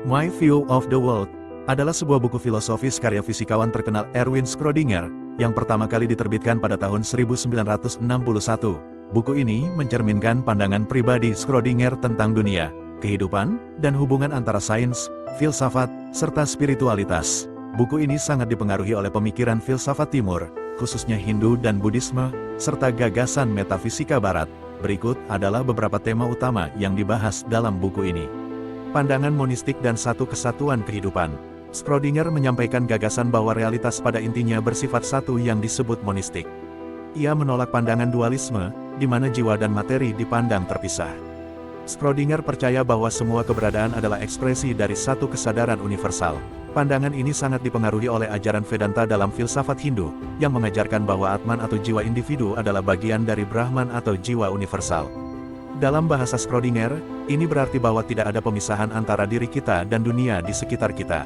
My View of the World adalah sebuah buku filosofis karya fisikawan terkenal Erwin Schrödinger, yang pertama kali diterbitkan pada tahun 1961. Buku ini mencerminkan pandangan pribadi Schrödinger tentang dunia, kehidupan, dan hubungan antara sains, filsafat, serta spiritualitas. Buku ini sangat dipengaruhi oleh pemikiran filsafat timur, khususnya Hindu dan Buddhisme, serta gagasan metafisika barat. Berikut adalah beberapa tema utama yang dibahas dalam buku ini. Pandangan monistik dan satu kesatuan kehidupan. Schrödinger menyampaikan gagasan bahwa realitas pada intinya bersifat satu yang disebut monistik. Ia menolak pandangan dualisme, di mana jiwa dan materi dipandang terpisah. Schrödinger percaya bahwa semua keberadaan adalah ekspresi dari satu kesadaran universal. Pandangan ini sangat dipengaruhi oleh ajaran Vedanta dalam filsafat Hindu, yang mengajarkan bahwa Atman atau jiwa individu adalah bagian dari Brahman atau jiwa universal. Dalam bahasa Schrödinger, ini berarti bahwa tidak ada pemisahan antara diri kita dan dunia di sekitar kita.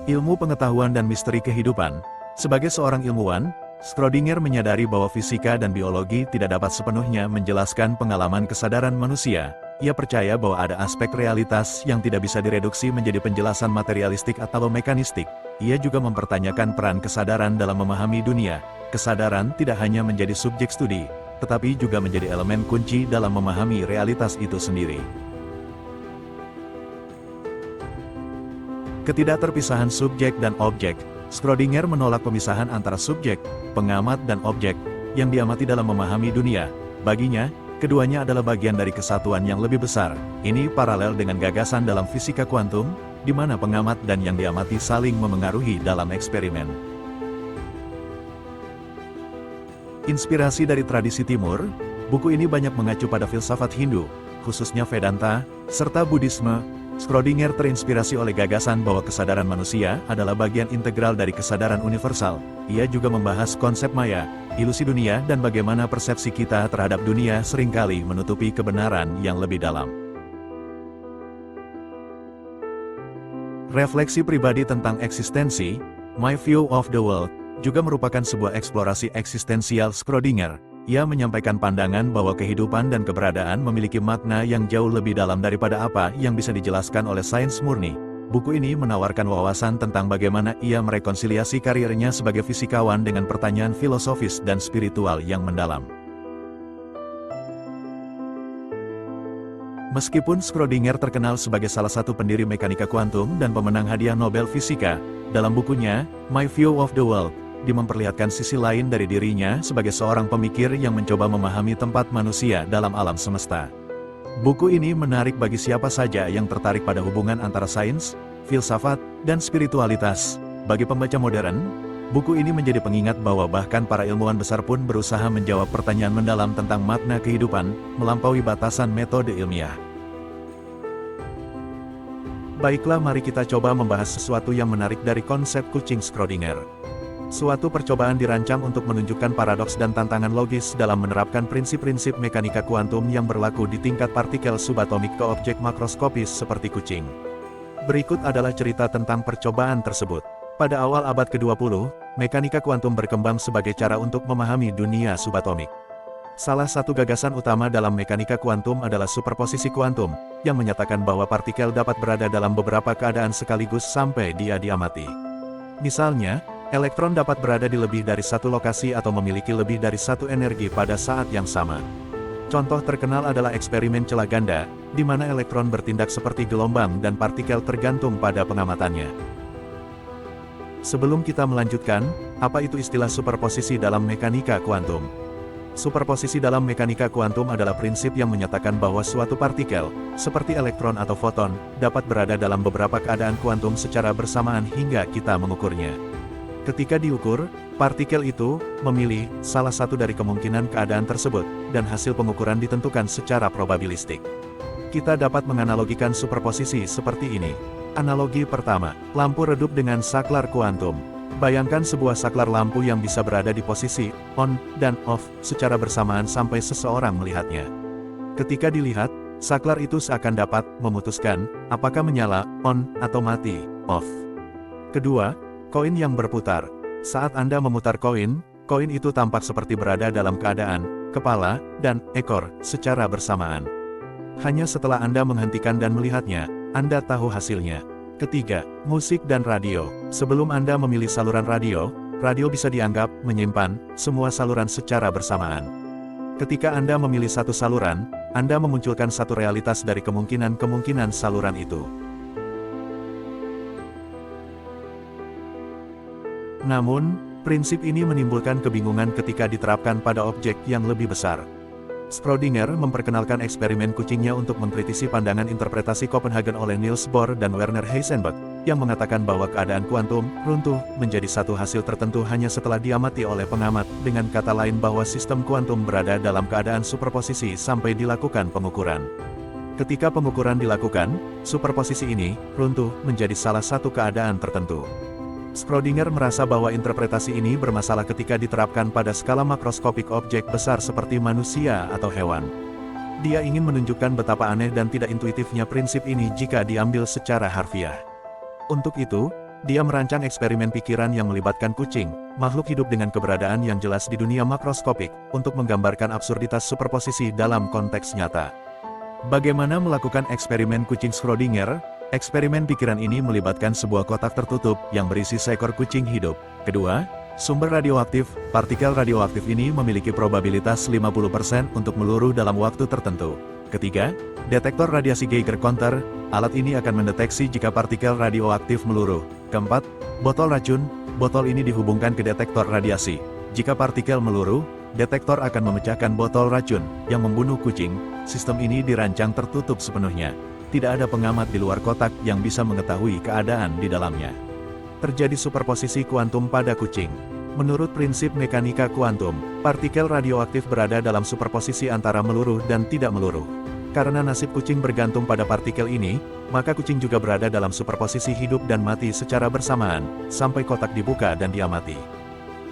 Ilmu pengetahuan dan misteri kehidupan. Sebagai seorang ilmuwan, Schrödinger menyadari bahwa fisika dan biologi tidak dapat sepenuhnya menjelaskan pengalaman kesadaran manusia. Ia percaya bahwa ada aspek realitas yang tidak bisa direduksi menjadi penjelasan materialistik atau mekanistik. Ia juga mempertanyakan peran kesadaran dalam memahami dunia. Kesadaran tidak hanya menjadi subjek studi, tetapi juga menjadi elemen kunci dalam memahami realitas itu sendiri. Ketidakterpisahan subjek dan objek. Schrödinger menolak pemisahan antara subjek, pengamat dan objek, yang diamati dalam memahami dunia. Baginya, keduanya adalah bagian dari kesatuan yang lebih besar. Ini paralel dengan gagasan dalam fisika kuantum, di mana pengamat dan yang diamati saling memengaruhi dalam eksperimen. Inspirasi dari tradisi timur, buku ini banyak mengacu pada filsafat Hindu, khususnya Vedanta, serta Buddhisme. Schrödinger terinspirasi oleh gagasan bahwa kesadaran manusia adalah bagian integral dari kesadaran universal. Ia juga membahas konsep maya, ilusi dunia dan bagaimana persepsi kita terhadap dunia seringkali menutupi kebenaran yang lebih dalam. Refleksi pribadi tentang eksistensi, My View of the World, juga merupakan sebuah eksplorasi eksistensial Schrödinger. Ia menyampaikan pandangan bahwa kehidupan dan keberadaan memiliki makna yang jauh lebih dalam daripada apa yang bisa dijelaskan oleh sains murni. Buku ini menawarkan wawasan tentang bagaimana ia merekonsiliasi karirnya sebagai fisikawan dengan pertanyaan filosofis dan spiritual yang mendalam. Meskipun Schrödinger terkenal sebagai salah satu pendiri mekanika kuantum dan pemenang hadiah Nobel Fisika, dalam bukunya, My View of the World, dia memperlihatkan sisi lain dari dirinya sebagai seorang pemikir yang mencoba memahami tempat manusia dalam alam semesta. Buku ini menarik bagi siapa saja yang tertarik pada hubungan antara sains, filsafat, dan spiritualitas. Bagi pembaca modern, buku ini menjadi pengingat bahwa bahkan para ilmuwan besar pun berusaha menjawab pertanyaan mendalam tentang makna kehidupan, melampaui batasan metode ilmiah. Baiklah, mari kita coba membahas sesuatu yang menarik dari konsep kucing Schrödinger. Suatu percobaan dirancang untuk menunjukkan paradoks dan tantangan logis dalam menerapkan prinsip-prinsip mekanika kuantum yang berlaku di tingkat partikel subatomik ke objek makroskopis seperti kucing. Berikut adalah cerita tentang percobaan tersebut. Pada awal abad ke-20, mekanika kuantum berkembang sebagai cara untuk memahami dunia subatomik. Salah satu gagasan utama dalam mekanika kuantum adalah superposisi kuantum, yang menyatakan bahwa partikel dapat berada dalam beberapa keadaan sekaligus sampai dia diamati. Misalnya, elektron dapat berada di lebih dari satu lokasi atau memiliki lebih dari satu energi pada saat yang sama. Contoh terkenal adalah eksperimen celah ganda, di mana elektron bertindak seperti gelombang dan partikel tergantung pada pengamatannya. Sebelum kita melanjutkan, apa itu istilah superposisi dalam mekanika kuantum? Superposisi dalam mekanika kuantum adalah prinsip yang menyatakan bahwa suatu partikel, seperti elektron atau foton, dapat berada dalam beberapa keadaan kuantum secara bersamaan hingga kita mengukurnya. Ketika diukur, partikel itu memilih salah satu dari kemungkinan keadaan tersebut, dan hasil pengukuran ditentukan secara probabilistik. Kita dapat menganalogikan superposisi seperti ini. Analogi pertama, lampu redup dengan saklar kuantum. Bayangkan sebuah saklar lampu yang bisa berada di posisi on dan off secara bersamaan sampai seseorang melihatnya. Ketika dilihat, saklar itu seakan dapat memutuskan apakah menyala on atau mati off. Kedua, koin yang berputar. Saat Anda memutar koin itu tampak seperti berada dalam keadaan kepala, dan ekor secara bersamaan. Hanya setelah Anda menghentikan dan melihatnya, Anda tahu hasilnya. Ketiga, musik dan radio. Sebelum Anda memilih saluran radio, radio bisa dianggap menyimpan semua saluran secara bersamaan. Ketika Anda memilih satu saluran, Anda memunculkan satu realitas dari kemungkinan-kemungkinan saluran itu. Namun, prinsip ini menimbulkan kebingungan ketika diterapkan pada objek yang lebih besar. Schrödinger memperkenalkan eksperimen kucingnya untuk mengkritisi pandangan interpretasi Copenhagen oleh Niels Bohr dan Werner Heisenberg, yang mengatakan bahwa keadaan kuantum runtuh menjadi satu hasil tertentu hanya setelah diamati oleh pengamat, dengan kata lain bahwa sistem kuantum berada dalam keadaan superposisi sampai dilakukan pengukuran. Ketika pengukuran dilakukan, superposisi ini runtuh menjadi salah satu keadaan tertentu. Schrödinger merasa bahwa interpretasi ini bermasalah ketika diterapkan pada skala makroskopik objek besar seperti manusia atau hewan. Dia ingin menunjukkan betapa aneh dan tidak intuitifnya prinsip ini jika diambil secara harfiah. Untuk itu, dia merancang eksperimen pikiran yang melibatkan kucing, makhluk hidup dengan keberadaan yang jelas di dunia makroskopik, untuk menggambarkan absurditas superposisi dalam konteks nyata. Bagaimana melakukan eksperimen kucing Schrödinger? Eksperimen pikiran ini melibatkan sebuah kotak tertutup yang berisi seekor kucing hidup. Kedua, sumber radioaktif. Partikel radioaktif ini memiliki probabilitas 50% untuk meluruh dalam waktu tertentu. Ketiga, detektor radiasi Geiger counter. Alat ini akan mendeteksi jika partikel radioaktif meluruh. Keempat, botol racun. Botol ini dihubungkan ke detektor radiasi. Jika partikel meluruh, detektor akan memecahkan botol racun yang membunuh kucing. Sistem ini dirancang tertutup sepenuhnya. Tidak ada pengamat di luar kotak yang bisa mengetahui keadaan di dalamnya. Terjadi superposisi kuantum pada kucing. Menurut prinsip mekanika kuantum, partikel radioaktif berada dalam superposisi antara meluruh dan tidak meluruh. Karena nasib kucing bergantung pada partikel ini, maka kucing juga berada dalam superposisi hidup dan mati secara bersamaan, sampai kotak dibuka dan diamati.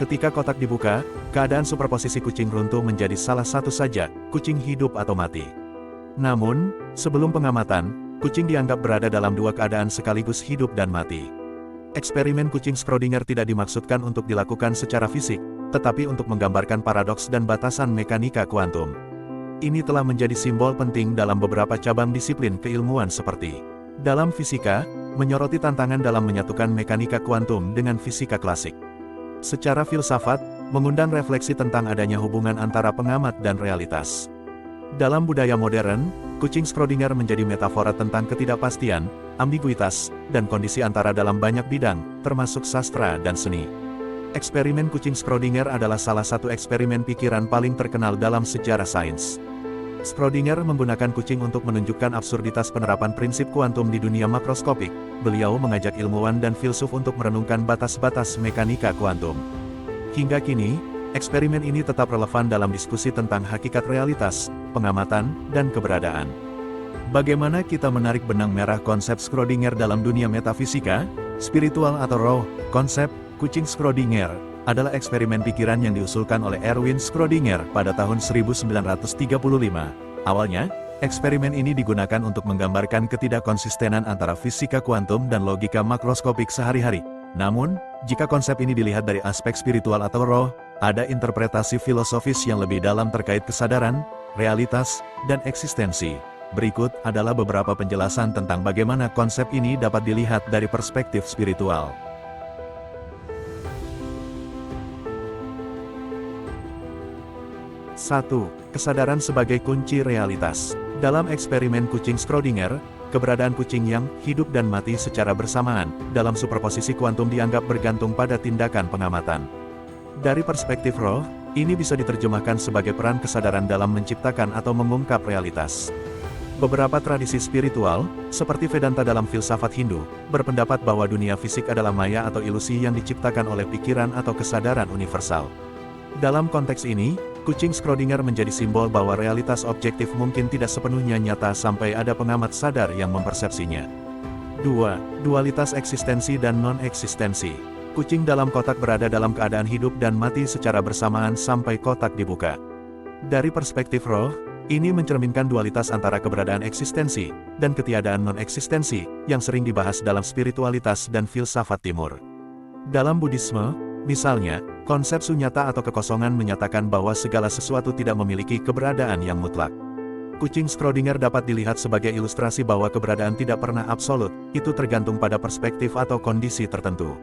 Ketika kotak dibuka, keadaan superposisi kucing runtuh menjadi salah satu saja, kucing hidup atau mati. Namun, sebelum pengamatan, kucing dianggap berada dalam dua keadaan sekaligus hidup dan mati. Eksperimen kucing Schrödinger tidak dimaksudkan untuk dilakukan secara fisik, tetapi untuk menggambarkan paradoks dan batasan mekanika kuantum. Ini telah menjadi simbol penting dalam beberapa cabang disiplin keilmuan seperti dalam fisika, menyoroti tantangan dalam menyatukan mekanika kuantum dengan fisika klasik. Secara filsafat, mengundang refleksi tentang adanya hubungan antara pengamat dan realitas. Dalam budaya modern, kucing Schrödinger menjadi metafora tentang ketidakpastian, ambiguitas, dan kondisi antara dalam banyak bidang, termasuk sastra dan seni. Eksperimen kucing Schrödinger adalah salah satu eksperimen pikiran paling terkenal dalam sejarah sains. Schrödinger menggunakan kucing untuk menunjukkan absurditas penerapan prinsip kuantum di dunia makroskopik. Beliau mengajak ilmuwan dan filsuf untuk merenungkan batas-batas mekanika kuantum. Hingga kini, eksperimen ini tetap relevan dalam diskusi tentang hakikat realitas, pengamatan, dan keberadaan. Bagaimana kita menarik benang merah konsep Schrödinger dalam dunia metafisika, spiritual atau roh? Konsep kucing Schrödinger adalah eksperimen pikiran yang diusulkan oleh Erwin Schrödinger pada tahun 1935. Awalnya, eksperimen ini digunakan untuk menggambarkan ketidakkonsistenan antara fisika kuantum dan logika makroskopik sehari-hari. Namun, jika konsep ini dilihat dari aspek spiritual atau roh, ada interpretasi filosofis yang lebih dalam terkait kesadaran, realitas, dan eksistensi. Berikut adalah beberapa penjelasan tentang bagaimana konsep ini dapat dilihat dari perspektif spiritual. 1. Kesadaran sebagai kunci realitas. Dalam eksperimen kucing Schrödinger, keberadaan kucing yang hidup dan mati secara bersamaan dalam superposisi kuantum dianggap bergantung pada tindakan pengamatan. Dari perspektif roh, ini bisa diterjemahkan sebagai peran kesadaran dalam menciptakan atau mengungkap realitas. Beberapa tradisi spiritual, seperti Vedanta dalam filsafat Hindu, berpendapat bahwa dunia fisik adalah maya atau ilusi yang diciptakan oleh pikiran atau kesadaran universal. Dalam konteks ini, kucing Schrödinger menjadi simbol bahwa realitas objektif mungkin tidak sepenuhnya nyata sampai ada pengamat sadar yang mempersepsinya. 2. Dualitas eksistensi dan non-eksistensi. Kucing dalam kotak berada dalam keadaan hidup dan mati secara bersamaan sampai kotak dibuka. Dari perspektif roh, ini mencerminkan dualitas antara keberadaan eksistensi dan ketiadaan non-eksistensi yang sering dibahas dalam spiritualitas dan filsafat timur. Dalam Buddhisme, misalnya, Konsep sunyata atau kekosongan menyatakan bahwa segala sesuatu tidak memiliki keberadaan yang mutlak. Kucing Schrödinger dapat dilihat sebagai ilustrasi bahwa keberadaan tidak pernah absolut, itu tergantung pada perspektif atau kondisi tertentu.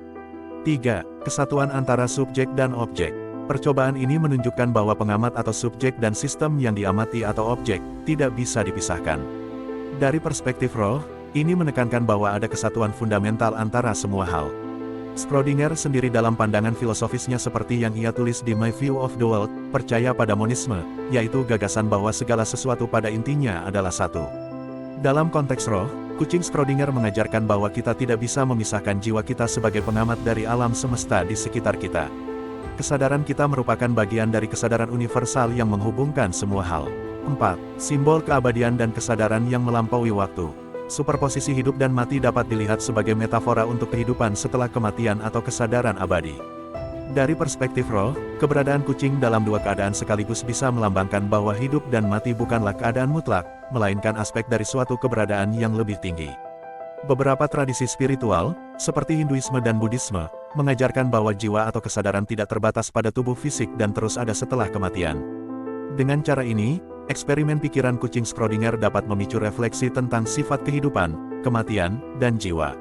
3. Kesatuan antara subjek dan objek. Percobaan ini menunjukkan bahwa pengamat atau subjek dan sistem yang diamati atau objek tidak bisa dipisahkan. Dari perspektif roh, ini menekankan bahwa ada kesatuan fundamental antara semua hal. Schrödinger sendiri dalam pandangan filosofisnya seperti yang ia tulis di My View of the World, percaya pada monisme, yaitu gagasan bahwa segala sesuatu pada intinya adalah satu. Dalam konteks roh, kucing Schrödinger mengajarkan bahwa kita tidak bisa memisahkan jiwa kita sebagai pengamat dari alam semesta di sekitar kita. Kesadaran kita merupakan bagian dari kesadaran universal yang menghubungkan semua hal. 4. Simbol keabadian dan kesadaran yang melampaui waktu. Superposisi hidup dan mati dapat dilihat sebagai metafora untuk kehidupan setelah kematian atau kesadaran abadi. Dari perspektif roh, keberadaan kucing dalam dua keadaan sekaligus bisa melambangkan bahwa hidup dan mati bukanlah keadaan mutlak, melainkan aspek dari suatu keberadaan yang lebih tinggi. Beberapa tradisi spiritual, seperti Hinduisme dan Buddhisme, mengajarkan bahwa jiwa atau kesadaran tidak terbatas pada tubuh fisik dan terus ada setelah kematian. Dengan cara ini, eksperimen pikiran kucing Schrödinger dapat memicu refleksi tentang sifat kehidupan, kematian, dan jiwa.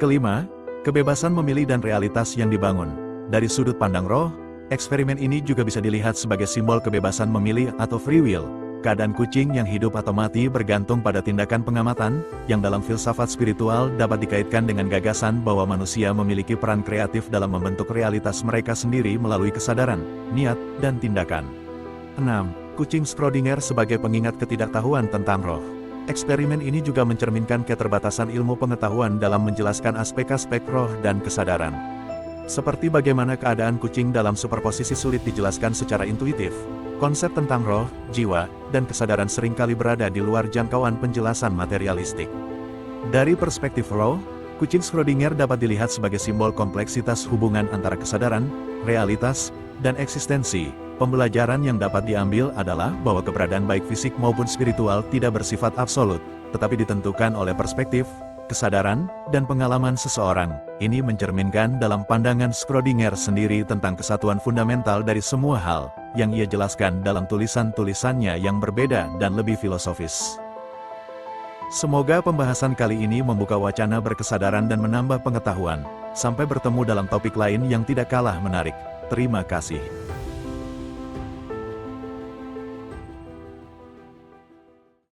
Kelima, kebebasan memilih dan realitas yang dibangun. Dari sudut pandang roh, eksperimen ini juga bisa dilihat sebagai simbol kebebasan memilih atau free will. Keadaan kucing yang hidup atau mati bergantung pada tindakan pengamatan, yang dalam filsafat spiritual dapat dikaitkan dengan gagasan bahwa manusia memiliki peran kreatif dalam membentuk realitas mereka sendiri melalui kesadaran, niat, dan tindakan. 6. Kucing Schrödinger sebagai pengingat ketidaktahuan tentang roh. Eksperimen ini juga mencerminkan keterbatasan ilmu pengetahuan dalam menjelaskan aspek-aspek roh dan kesadaran. Seperti bagaimana keadaan kucing dalam superposisi sulit dijelaskan secara intuitif, konsep tentang roh, jiwa, dan kesadaran seringkali berada di luar jangkauan penjelasan materialistik. Dari perspektif roh, kucing Schrödinger dapat dilihat sebagai simbol kompleksitas hubungan antara kesadaran, realitas, dan eksistensi. Pembelajaran yang dapat diambil adalah bahwa keberadaan baik fisik maupun spiritual tidak bersifat absolut, tetapi ditentukan oleh perspektif, kesadaran, dan pengalaman seseorang. Ini mencerminkan dalam pandangan Schrödinger sendiri tentang kesatuan fundamental dari semua hal, yang ia jelaskan dalam tulisan-tulisannya yang berbeda dan lebih filosofis. Semoga pembahasan kali ini membuka wacana berkesadaran dan menambah pengetahuan. Sampai bertemu dalam topik lain yang tidak kalah menarik. Terima kasih.